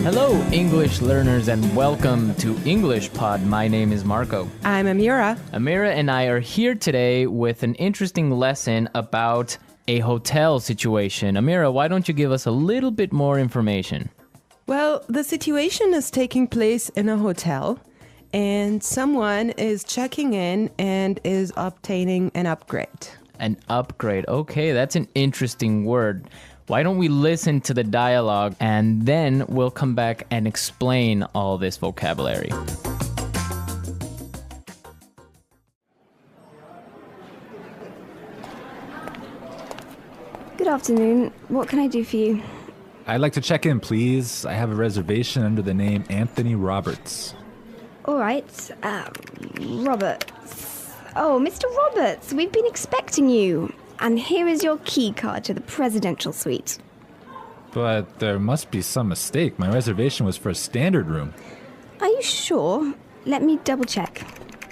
Hello, English learners, and welcome to English Pod. My name is Marco. I'm Amira. Amira and I are here today with an interesting lesson about a hotel situation. Amira, why don't you give us a little bit more information? Well, the situation is taking place in a hotel, and someone is checking in and is obtaining an upgrade. An upgrade. Okay, that's an interesting word. Why don't we listen to the dialogue and then we'll come back and explain all this vocabulary. Good afternoon. What can I do for you? I'd like to check in, please. I have a reservation under the name Anthony Roberts. All right. Roberts. Oh, Mr. Roberts, we've been expecting you. And here is your key card to the presidential suite. But there must be some mistake. My reservation was for a standard room. Are you sure? Let me double check.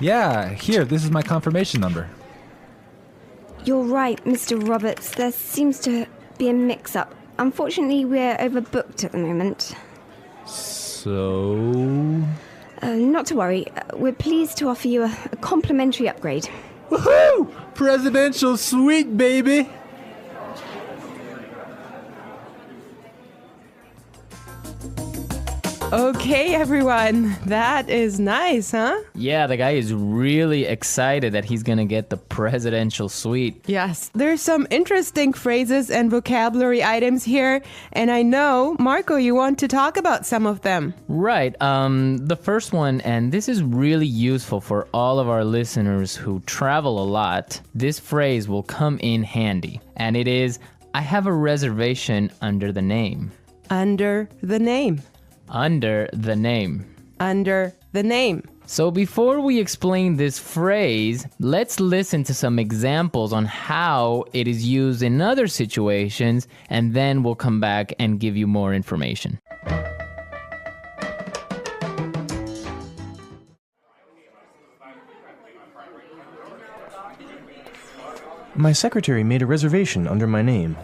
Yeah, here, this is my confirmation number. You're right, Mr. Roberts. There seems to be a mix-up. Unfortunately, we're overbooked at the moment. So... Not to worry. We're pleased to offer you a complimentary upgrade. Woohoo! Presidential suite, baby! Okay, everyone. That is nice, huh? Yeah, the guy is really excited that he's gonna get the presidential suite. Yes, there's some interesting phrases and vocabulary items here, and I know, Marco, you want to talk about some of them. Right. The first one, and this is really useful for all of our listeners who travel a lot. This phrase will come in handy, and it is, I have a reservation under the name. Under the name. Under the name. Under the name. So before we explain this phrase, let's listen to some examples on how it is used in other situations, and then we'll come back and give you more information. My secretary made a reservation under my name.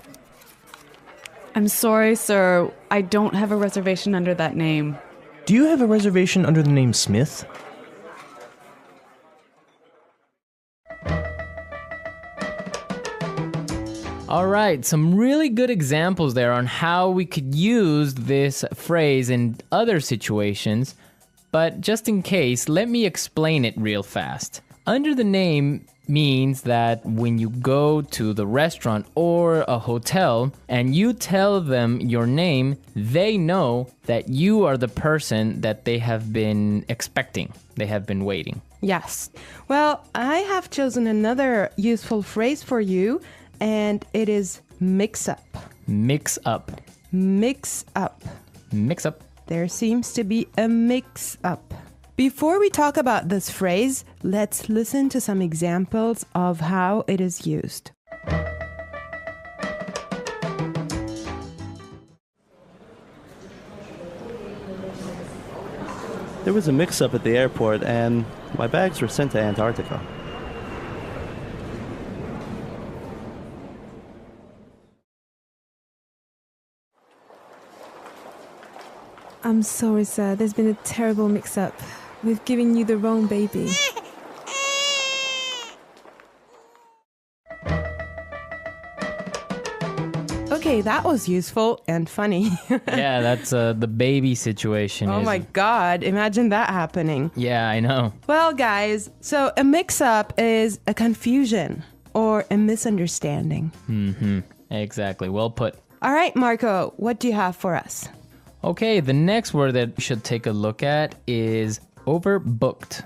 I'm sorry, sir. I don't have a reservation under that name. Do you have a reservation under the name Smith? All right, some really good examples there on how we could use this phrase in other situations. But just in case, let me explain it real fast. Under the name means that when you go to the restaurant or a hotel and you tell them your name, they know that you are the person that they have been expecting. They have been waiting. Yes. Well, I have chosen another useful phrase for you, and it is mix up. Mix up. Mix up. Mix up. There seems to be a mix up. Before we talk about this phrase, let's listen to some examples of how it is used. There was a mix-up at the airport and my bags were sent to Antarctica. I'm sorry, sir. There's been a terrible mix-up. We've given you the wrong baby. Okay, that was useful and funny. Yeah, that's the baby situation. Oh my God, imagine that happening. Yeah, I know. Well, guys, so a mix-up is a confusion or a misunderstanding. Mm-hmm. Exactly. Well put. All right, Marco, what do you have for us? Okay, the next word that we should take a look at is overbooked.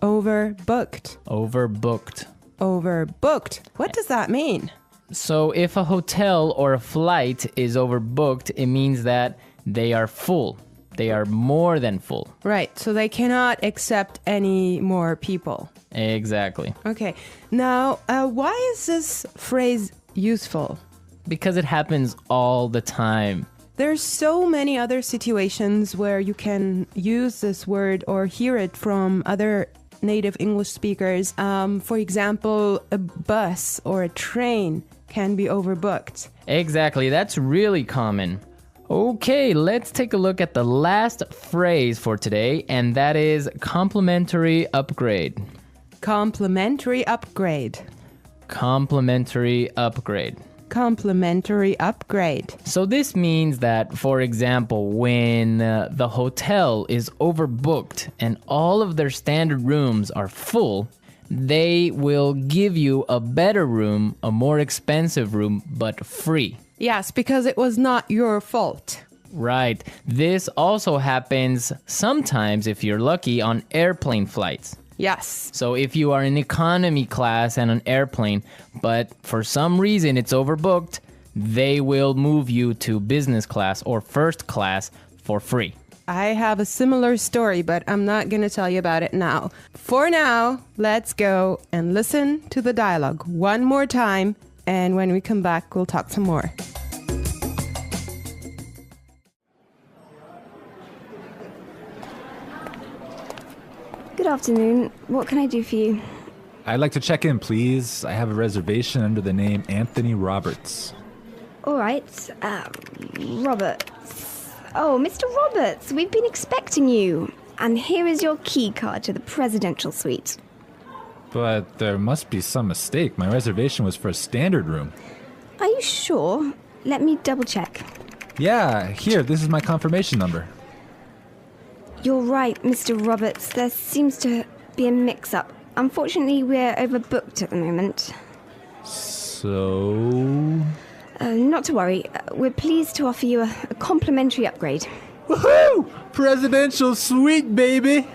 Overbooked. Overbooked. Overbooked. What does that mean? So if a hotel or a flight is overbooked, it means that they are full. They are more than full. Right, so they cannot accept any more people. Exactly. Okay, now why is this phrase useful? Because it happens all the time. There's so many other situations where you can use this word or hear it from other native English speakers. For example, a bus or a train can be overbooked. Exactly, that's really common. Okay, let's take a look at the last phrase for today, and that is complimentary upgrade. Complimentary upgrade. Complimentary upgrade. Complimentary upgrade. So this means that, for example, when the hotel is overbooked and all of their standard rooms are full, they will give you a better room, a more expensive room, but free. Yes, because it was not your fault. Right. This also happens sometimes, if you're lucky, on airplane flights. Yes. So if you are in economy class and an airplane, but for some reason it's overbooked, they will move you to business class or first class for free. I have a similar story, but I'm not going to tell you about it now. For now, let's go and listen to the dialogue one more time, and when we come back, we'll talk some more. Good afternoon. What can I do for you? I'd like to check in, please. I have a reservation under the name Anthony Roberts. All right. Roberts. Oh, Mr. Roberts, we've been expecting you. And here is your key card to the presidential suite. But there must be some mistake. My reservation was for a standard room. Are you sure? Let me double check. Yeah, here, this is my confirmation number. You're right, Mr. Roberts. There seems to be a mix-up. Unfortunately, we're overbooked at the moment. So... Not to worry. We're pleased to offer you a complimentary upgrade. Woohoo! Presidential suite, baby!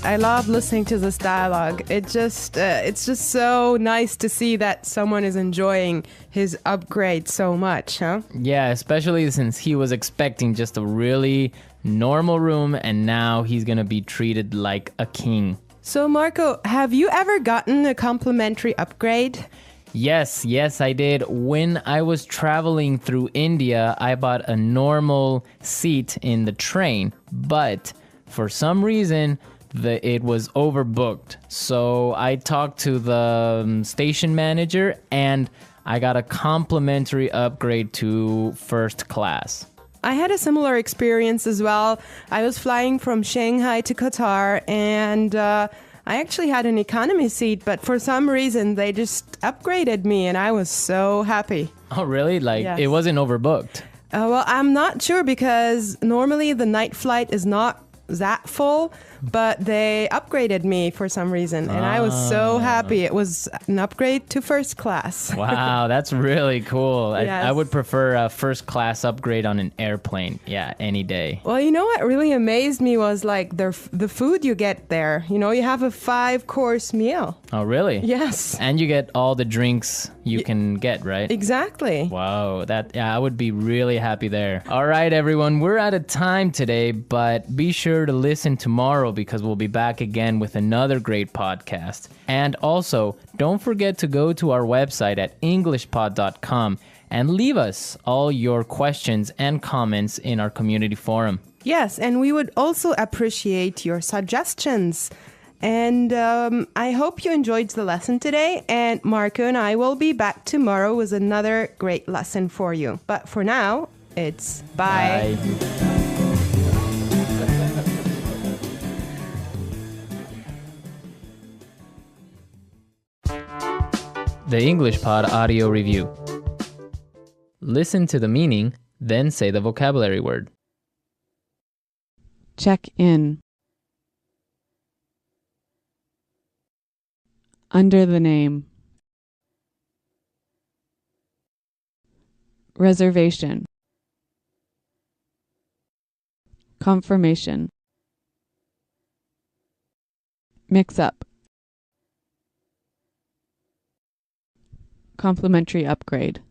I love listening to this dialogue. It's just so nice to see that someone is enjoying his upgrade so much, huh? Yeah, especially since he was expecting just a really normal room and now he's gonna be treated like a king. So, Marco, have you ever gotten a complimentary upgrade? Yes, I did. When I was traveling through India, I bought a normal seat in the train, but for some reason, it was overbooked. So I talked to the station manager and I got a complimentary upgrade to first class. I had a similar experience as well. I was flying from Shanghai to Qatar, and I actually had an economy seat, but for some reason they just upgraded me, and I was so happy. Oh, really? Like, Yes. It wasn't overbooked? Well, I'm not sure because normally the night flight is not that full, but they upgraded me for some reason, and I was so happy. It was an upgrade to first class. Wow, that's really cool. Yes. I would prefer a first class upgrade on an airplane. Yeah, any day. Well, you know what really amazed me was like the food you get there. You know, you have a 5-course meal. Oh, really? Yes. And you get all the drinks you can get, right? Exactly. Wow, I would be really happy there. All right, everyone, we're out of time today, but be sure to listen tomorrow because we'll be back again with another great podcast. And also, don't forget to go to our website at englishpod.com and leave us all your questions and comments in our community forum. Yes, and we would also appreciate your suggestions. And I hope you enjoyed the lesson today. And Marco and I will be back tomorrow with another great lesson for you. But for now, it's bye. The English Pod Audio Review. Listen to the meaning, then say the vocabulary word. Check in. Under the name. Reservation. Confirmation. Mix up. Complimentary upgrade.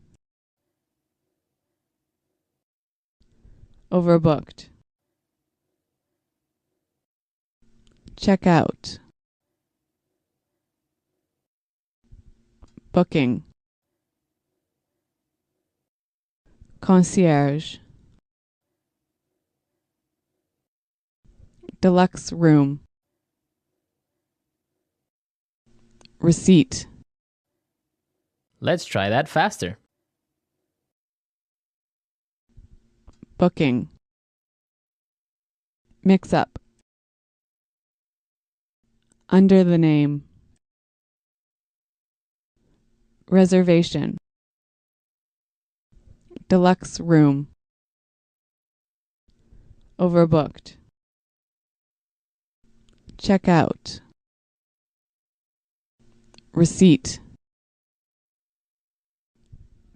Overbooked. Check out. Booking. Concierge. Deluxe room. Receipt. Let's try that faster. Booking. Mix up. Under the name. Reservation. Deluxe room. Overbooked. Check out. Receipt.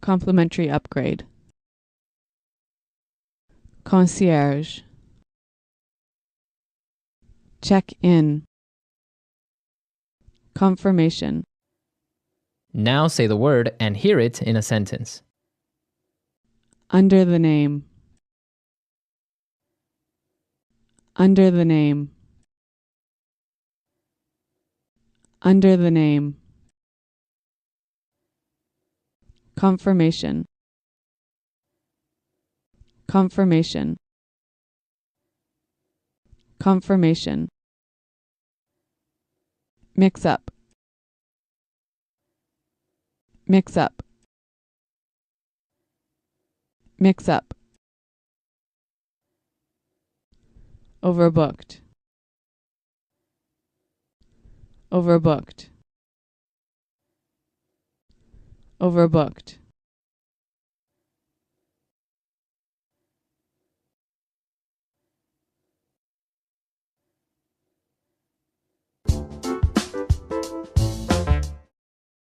Complimentary upgrade. Concierge. Check in. Confirmation. Now say the word and hear it in a sentence. Under the name. Under the name. Under the name. Confirmation. Confirmation. Confirmation. Mix up. Mix up. Mix up. Overbooked. Overbooked. Overbooked.